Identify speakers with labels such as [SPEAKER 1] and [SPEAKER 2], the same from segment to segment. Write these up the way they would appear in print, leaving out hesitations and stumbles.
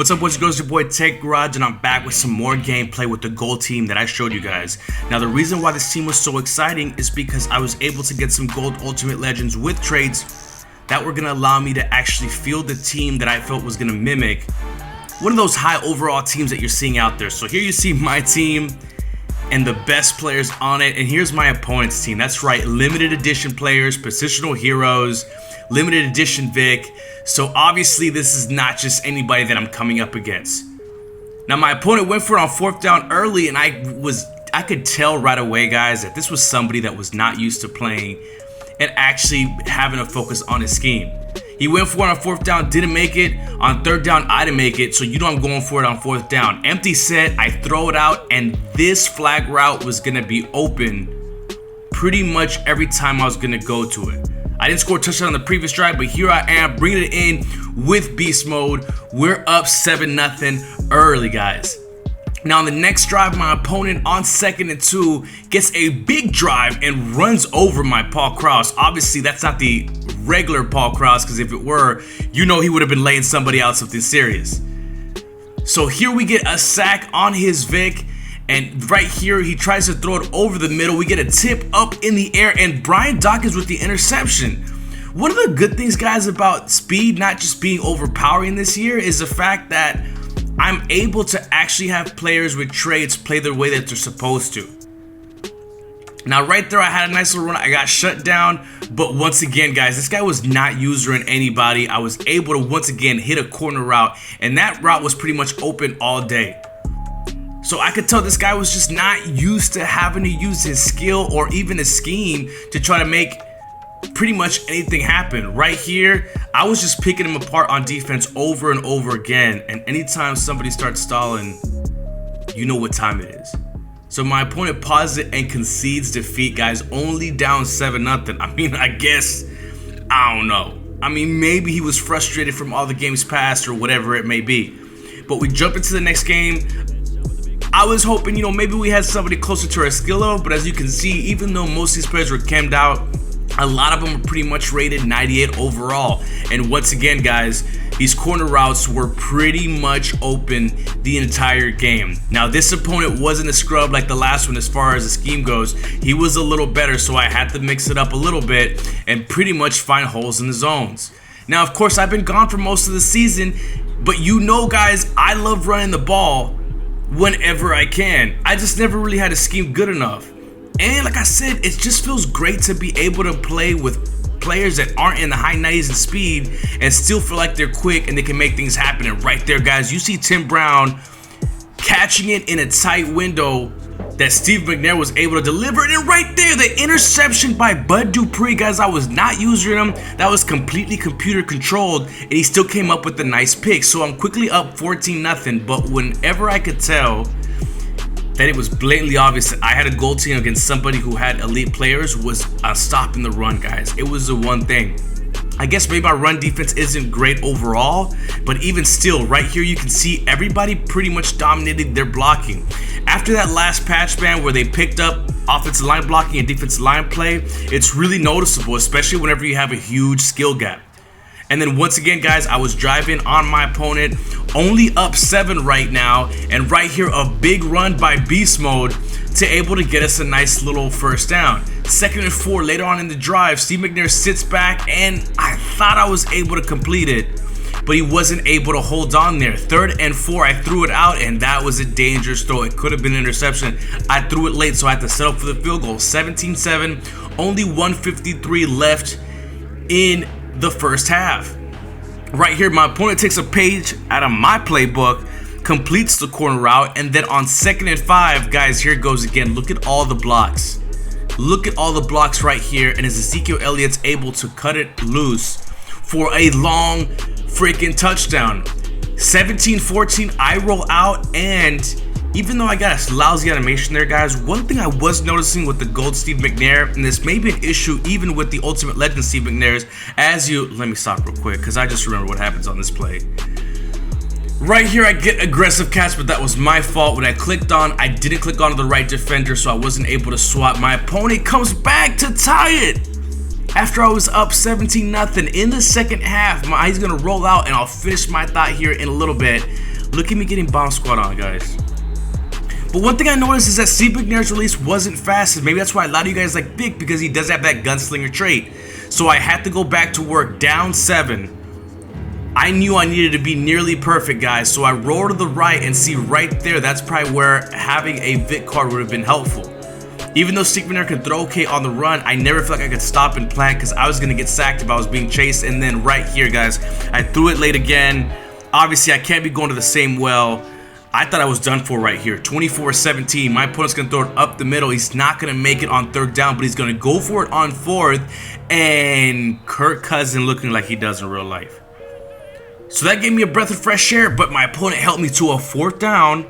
[SPEAKER 1] What's up, boys and girls? Your boy TeKRaJ, and I'm back with some more gameplay with the gold team that I showed you guys. Now, the reason why this team was so exciting is because I was able to get some gold ultimate legends with trades that were going to allow me to actually field the team that I felt was going to mimic one of those high overall teams that you're seeing out there. So here you see my team and the best players on it, and here's my opponent's team. That's right, limited edition players, positional heroes, limited edition Vic. So obviously this is not just anybody that I'm coming up against. Now my opponent went for it on 4th down early, and I could tell right away, guys, that this was somebody that was not used to playing and actually having a focus on his scheme. He went for it on 4th down, didn't make it. On 3rd down, I didn't make it, so you know I'm going for it on 4th down. Empty set, I throw it out, and this flag route was gonna be open pretty much every time I was gonna go to it. I didn't score a touchdown on the previous drive, but here I am bringing it in with beast mode. We're up 7-0 early, guys. Now on the next drive, my opponent on 2nd and 2 gets a big drive and runs over my Paul Krause. Obviously, that's not the regular Paul Krause, because if it were, you know he would have been laying somebody out something serious. So here we get a sack on his Vic, and right here he tries to throw it over the middle. We get a tip up in the air, and Brian Dawkins with the interception. One of the good things, guys, about speed not just being overpowering this year is the fact that I'm able to actually have players with trades play the way that they're supposed to. Now right there I had a nice little run. I got shut down, but once again, guys, this guy was not usering anybody. I was able to once again hit a corner route, and that route was pretty much open all day. So I could tell this guy was just not used to having to use his skill or even his scheme to try to make pretty much anything happen. Right here, I was just picking him apart on defense over and over again, and anytime somebody starts stalling, you know what time it is. So my opponent pauses it and concedes defeat, guys, only down 7-0. I mean, I guess, I don't know. I mean, maybe he was frustrated from all the games past or whatever it may be. But we jump into the next game. I was hoping, you know, maybe we had somebody closer to our skill level, but as you can see, even though most of these players were chemmed out, a lot of them are pretty much rated 98 overall. And once again, guys, these corner routes were pretty much open the entire game. Now, this opponent wasn't a scrub like the last one as far as the scheme goes. He was a little better, so I had to mix it up a little bit and pretty much find holes in the zones. Now, of course, I've been gone for most of the season, but you know, guys, I love running the ball whenever I can. I just never really had a scheme good enough. And like I said, it just feels great to be able to play with players that aren't in the high 90s in speed and still feel like they're quick and they can make things happen. And right there, guys, you see Tim Brown catching it in a tight window that Steve McNair was able to deliver it. And right there, the interception by Bud Dupree, guys, I was not using him. That was completely computer controlled, and he still came up with a nice pick. So I'm quickly up 14-0, but whenever I could tell that it was blatantly obvious that I had a gold team against somebody who had elite players was stopping the run, guys. It was the one thing. I guess maybe our run defense isn't great overall, but even still, right here you can see everybody pretty much dominated their blocking. After that last patch ban where they picked up offensive line blocking and defensive line play, it's really noticeable, especially whenever you have a huge skill gap. And then once again, guys, I was driving on my opponent, only up 7 right now, and right here a big run by beast mode to able to get us a nice little 1st down. 2nd and 4 later on in the drive, Steve McNair sits back, and I thought I was able to complete it, but he wasn't able to hold on there. 3rd and 4, I threw it out, and that was a dangerous throw. It could have been an interception. I threw it late, so I had to settle for the field goal. 17-7, only 1:53 left in the first half. Right here, my opponent takes a page out of my playbook, completes the corner route, and then on 2nd and 5, guys, here it goes again. Look at all the blocks. Look at all the blocks right here, and as Ezekiel Elliott's able to cut it loose for a long freaking touchdown. 17-14, I roll out, and even though I got a lousy animation there, guys, one thing I was noticing with the gold Steve McNair, and this may be an issue even with the ultimate legend Steve McNairs, let me stop real quick because I just remember what happens on this play. Right here, I get aggressive catch, but that was my fault. When I clicked on, I didn't click onto the right defender, so I wasn't able to swap. My opponent comes back to tie it after I was up 17-0 in the second half. He's gonna roll out, and I'll finish my thought here in a little bit. Look at me getting bomb squad on, guys. But one thing I noticed is that Steve McNair's release wasn't fast, and maybe that's why a lot of you guys like Vic, because he does have that gunslinger trait. So I had to go back to work, down 7. I knew I needed to be nearly perfect, guys, so I roll to the right and see right there, that's probably where having a Vic card would have been helpful. Even though Steve McNair can throw okay on the run, I never felt like I could stop and plant because I was going to get sacked if I was being chased. And then right here, guys, I threw it late again. Obviously, I can't be going to the same well. I thought I was done for right here. 24-17. My opponent's going to throw it up the middle. He's not going to make it on 3rd down, but he's going to go for it on 4th. And Kirk Cousins looking like he does in real life. So that gave me a breath of fresh air, but my opponent helped me to a 4th down.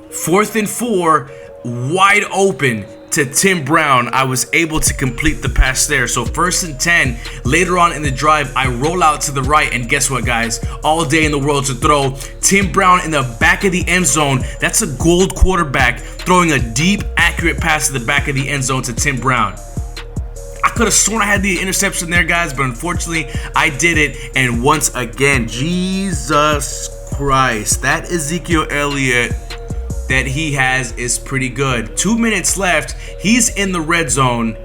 [SPEAKER 1] 4th and 4, wide open to Tim Brown. I was able to complete the pass there. So 1st and 10, later on in the drive, I roll out to the right, and guess what, guys? All day in the world to throw. Tim Brown in the back of the end zone. That's a gold quarterback throwing a deep, accurate pass to the back of the end zone to Tim Brown. I could have sworn I had the interception there, guys, but unfortunately, I did it. And once again, Jesus Christ, that Ezekiel Elliott that he has is pretty good. 2 minutes left. He's in the red zone.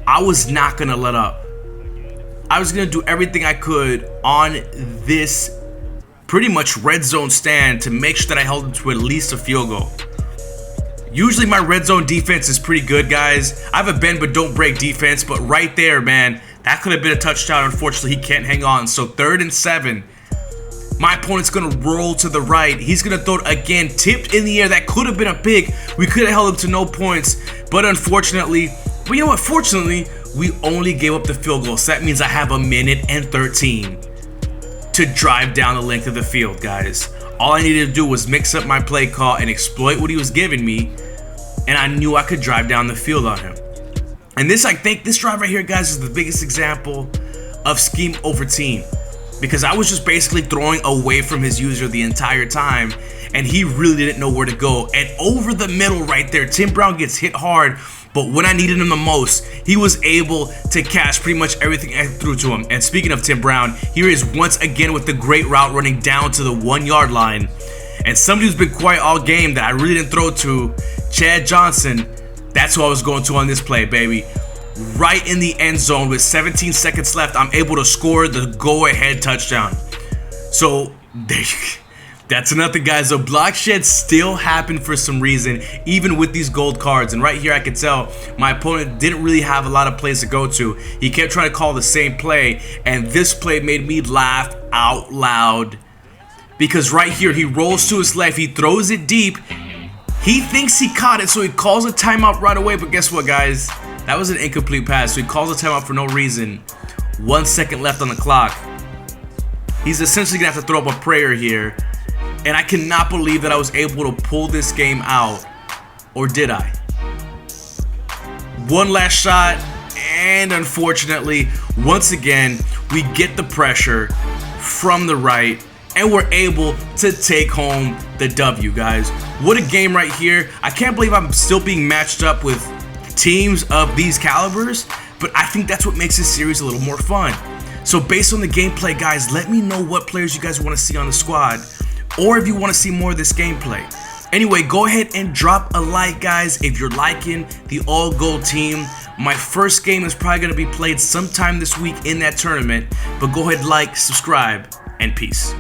[SPEAKER 1] I was not going to let up. I was going to do everything I could on this pretty much red zone stand to make sure that I held him to at least a field goal. Usually my red zone defense is pretty good, guys. I have a bend but don't break defense, but right there, man, that could have been a touchdown. Unfortunately, he can't hang on. So 3rd and 7. My opponent's going to roll to the right. He's going to throw it again, tipped in the air. That could have been a pick. We could have held him to no points, but unfortunately, but you know what? Fortunately, we only gave up the field goal. So that means I have 1:13 to drive down the length of the field, guys. All I needed to do was mix up my play call and exploit what he was giving me, and I knew I could drive down the field on him. And this, I think, this drive right here, guys, is the biggest example of scheme over team. Because I was just basically throwing away from his user the entire time, and he really didn't know where to go. And over the middle right there, Tim Brown gets hit hard, but when I needed him the most, he was able to catch pretty much everything I threw to him. And speaking of Tim Brown, here he is once again with the great route running down to the 1-yard line. And somebody who's been quiet all game that I really didn't throw to, Chad Johnson, that's who I was going to on this play, baby. Right in the end zone with 17 seconds left, I'm able to score the go-ahead touchdown. So that's nothing, guys. The block shed still happened for some reason, even with these gold cards. And right here, I could tell my opponent didn't really have a lot of plays to go to. He kept trying to call the same play, and this play made me laugh out loud. Because right here, he rolls to his left, he throws it deep. He thinks he caught it, so he calls a timeout right away. But guess what, guys? That was an incomplete pass, so he calls a timeout for no reason. 1 second left on the clock. He's essentially going to have to throw up a prayer here. And I cannot believe that I was able to pull this game out. Or did I? One last shot, and unfortunately, once again, we get the pressure from the right, and we're able to take home the W, guys. What a game right here. I can't believe I'm still being matched up with teams of these calibers, but I think that's what makes this series a little more fun. So based on the gameplay, guys, let me know what players you guys want to see on the squad, or if you want to see more of this gameplay. Anyway, go ahead and drop a like, guys, if you're liking the all gold team. My first game is probably going to be played sometime this week in that tournament, but go ahead, like, subscribe, and peace.